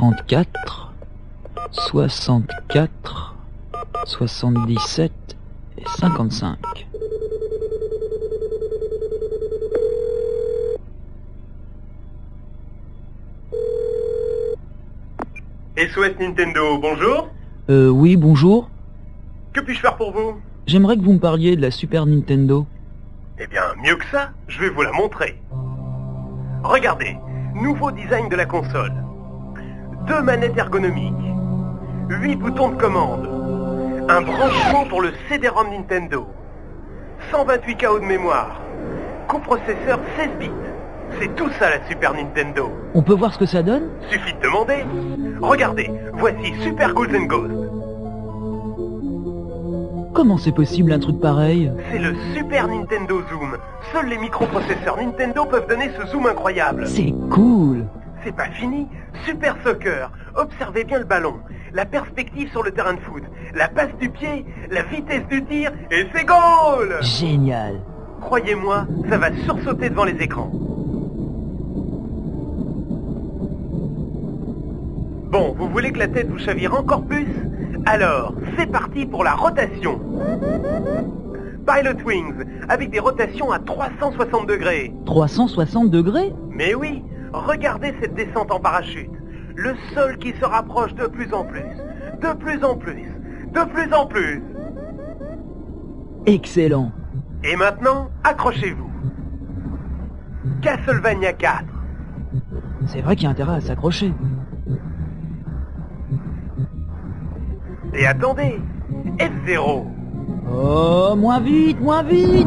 34, 64, 77 et 55. SOS Nintendo, bonjour. Oui, bonjour. Que puis-je faire pour vous? J'aimerais que vous me parliez de la Super Nintendo. Eh bien, mieux que ça, je vais vous la montrer. Regardez, nouveau design de la console. 2 manettes ergonomiques, 8 boutons de commande, un branchement pour le CD-ROM Nintendo, 128 KO de mémoire, coprocesseur 16 bits. C'est tout ça la Super Nintendo. On peut voir ce que ça donne? Suffit de demander. Regardez, voici Super Ghouls and Ghosts. Comment c'est possible un truc pareil? C'est le Super Nintendo Zoom. Seuls les microprocesseurs Nintendo peuvent donner ce zoom incroyable. C'est cool. C'est pas fini. Super Soccer. Observez bien le ballon. La perspective sur le terrain de foot. La passe du pied. La vitesse du tir. Et c'est goal! Génial. Croyez-moi, ça va sursauter devant les écrans. Bon, vous voulez que la tête vous chavire encore plus? Alors, c'est parti pour la rotation. Pilot Wings, avec des rotations à 360 degrés. 360 degrés? Mais oui, regardez cette descente en parachute. Le sol qui se rapproche de plus en plus. De plus en plus. De plus en plus. Excellent. Et maintenant, accrochez-vous. Castlevania 4. C'est vrai qu'il y a intérêt à s'accrocher. Et attendez, F0. Oh, moins vite, moins vite.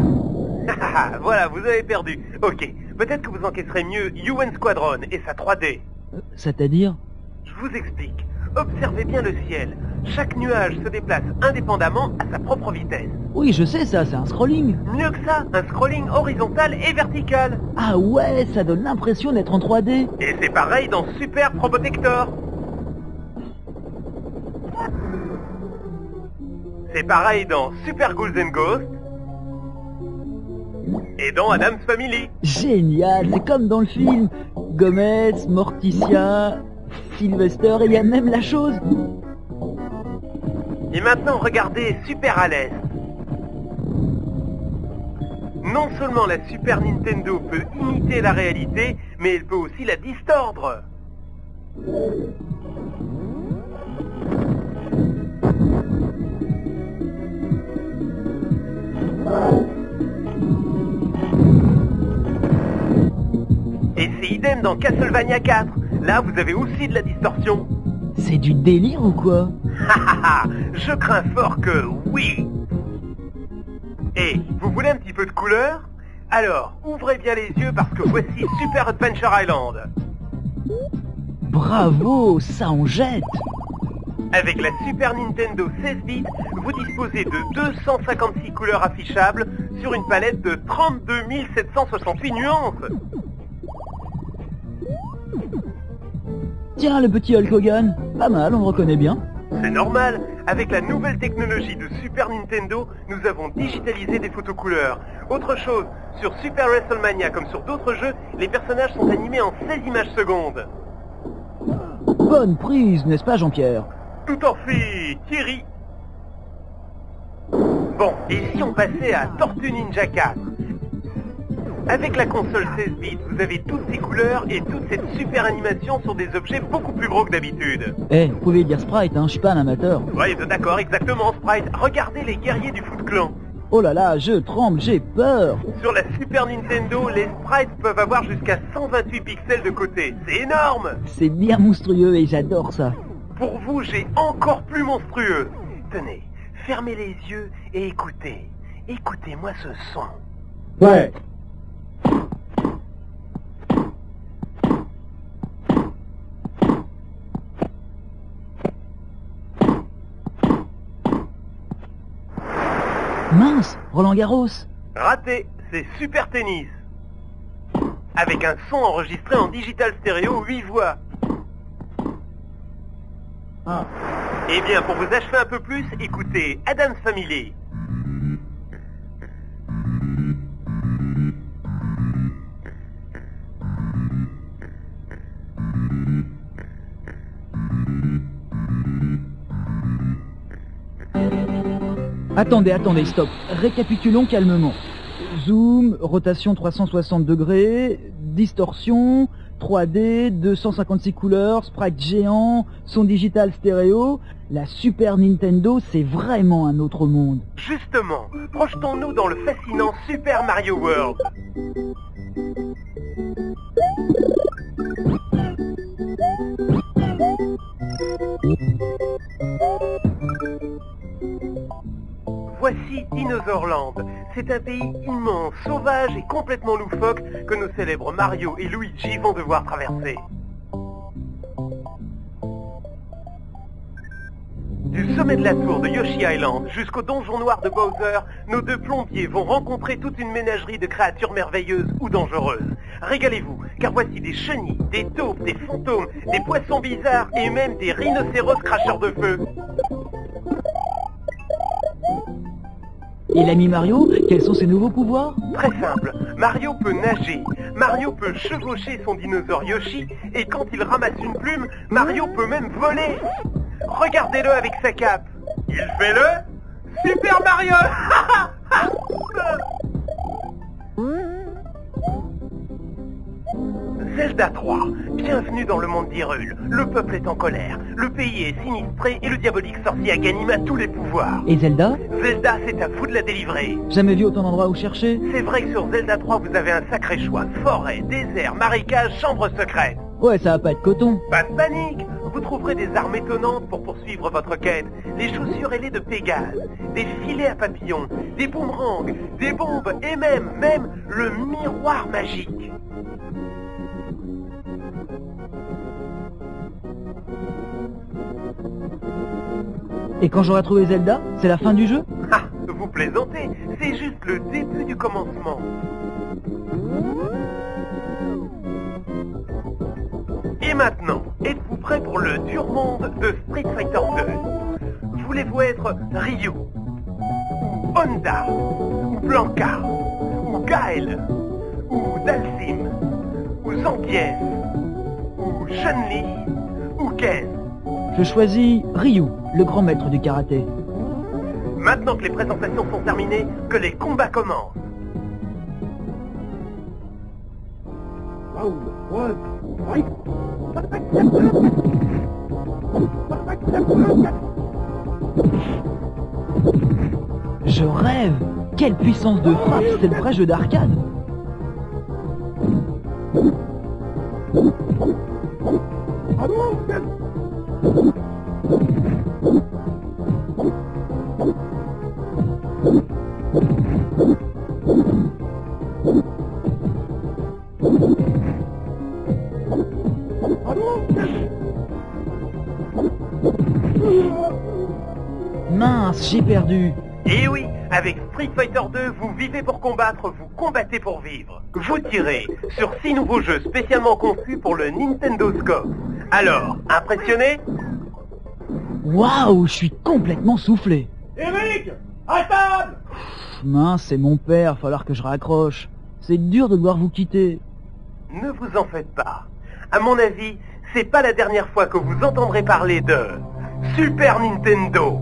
Voilà, vous avez perdu. Ok, peut-être que vous encaisserez mieux UN Squadron et sa 3D. C'est-à-dire? Je vous explique. Observez bien le ciel. Chaque nuage se déplace indépendamment à sa propre vitesse. Oui, je sais ça, c'est un scrolling. Mieux que ça, un scrolling horizontal et vertical. Ah ouais, ça donne l'impression d'être en 3D. Et c'est pareil dans Super Probotector. C'est pareil dans Super Ghouls and Ghosts. Et dans Addams Family. Génial, c'est comme dans le film. Gomez, Morticia, Sylvester, et il y a même la chose. Et maintenant, regardez Super à l'Est. Non seulement la Super Nintendo peut imiter la réalité, mais elle peut aussi la distordre. Et c'est idem dans Castlevania 4. Là, vous avez aussi de la distorsion. C'est du délire ou quoi? Je crains fort que oui. Et vous voulez un petit peu de couleur? Alors, ouvrez bien les yeux parce que voici Super Adventure Island. Bravo, ça en jette. Avec la Super Nintendo 16 bits, vous disposez de 256 couleurs affichables sur une palette de 32 768 nuances. Tiens, le petit Hulk Hogan. Pas mal, on le reconnaît bien. C'est normal, avec la nouvelle technologie de Super Nintendo, nous avons digitalisé des photos couleurs. Autre chose, sur Super WrestleMania comme sur d'autres jeux, les personnages sont animés en 16 images secondes. Bonne prise, n'est-ce pas Jean-Pierre? Tout en fait, Thierry. Bon, et si on passait à Tortue Ninja 4? Avec la console 16 bits, vous avez toutes ces couleurs et toute cette super animation sur des objets beaucoup plus gros que d'habitude. Vous pouvez dire Sprite, hein, je suis pas un amateur. Ouais, d'accord, exactement, Sprite. Regardez les guerriers du Foot Clan. Oh là là, je tremble, j'ai peur. Sur la Super Nintendo, les sprites peuvent avoir jusqu'à 128 pixels de côté. C'est énorme! C'est bien monstrueux et j'adore ça. Pour vous, j'ai encore plus monstrueux. Tenez, fermez les yeux et écoutez. Écoutez-moi ce son. Ouais. Mince, Roland Garros. Raté, c'est Super Tennis. Avec un son enregistré en digital stéréo 8 voix. Ah. Eh bien, pour vous achever un peu plus, écoutez Addams Family. Attendez, stop. Récapitulons calmement. Zoom, rotation 360 degrés, distorsion, 3D, 256 couleurs, sprite géant, son digital stéréo. La Super Nintendo, c'est vraiment un autre monde. Justement, projetons-nous dans le fascinant Super Mario World. Voici Dinosaur Land. C'est un pays immense, sauvage et complètement loufoque que nos célèbres Mario et Luigi vont devoir traverser. Du sommet de la tour de Yoshi Island jusqu'au donjon noir de Bowser, nos deux plombiers vont rencontrer toute une ménagerie de créatures merveilleuses ou dangereuses. Régalez-vous, car voici des chenilles, des taupes, des fantômes, des poissons bizarres et même des rhinocéros cracheurs de feu. Et l'ami Mario, quels sont ses nouveaux pouvoirs? Très simple, Mario peut nager, Mario peut chevaucher son dinosaure Yoshi, et quand il ramasse une plume, Mario peut même voler. Regardez-le avec sa cape. Il fait le Super Mario. Zelda 3, bienvenue dans le monde d'Hyrule. Le peuple est en colère, le pays est sinistré et le diabolique sorcier Aganim a tous les pouvoirs. Et Zelda? Zelda, c'est à vous de la délivrer. Jamais vu autant d'endroits où chercher? C'est vrai que sur Zelda 3, vous avez un sacré choix. Forêt, désert, marécage, chambre secrète. Ouais, ça va pas être coton. Pas de panique. Vous trouverez des armes étonnantes pour poursuivre votre quête. Les chaussures ailées de Pégase, des filets à papillons, des boomerangs, des bombes et même le miroir magique. Et quand j'aurai trouvé Zelda, c'est la fin du jeu? Ah, vous plaisantez, c'est juste le début du commencement. Et maintenant, êtes-vous prêts pour le dur monde de Street Fighter 2? Voulez-vous être Ryu, ou Honda, ou Blanca, ou Gaël, ou Dalsim, ou Zangief, ou Chun-Li, ou Ken? Je choisis Ryu, le grand maître du karaté. Maintenant que les présentations sont terminées, que les combats commencent. Round 1, fight! Je rêve! Quelle puissance de frappe! C'est le vrai jeu d'arcade! Mince, j'ai perdu. Et oui, avec Street Fighter 2, vous vivez pour combattre, vous combattez pour vivre. Vous tirez sur 6 nouveaux jeux spécialement conçus pour le Nintendo Scope. Alors, impressionné? Waouh, je suis complètement soufflé. Eric, à table! Mince, c'est mon père, falloir que je raccroche. C'est dur de devoir vous quitter. Ne vous en faites pas. À mon avis, c'est pas la dernière fois que vous entendrez parler de Super Nintendo.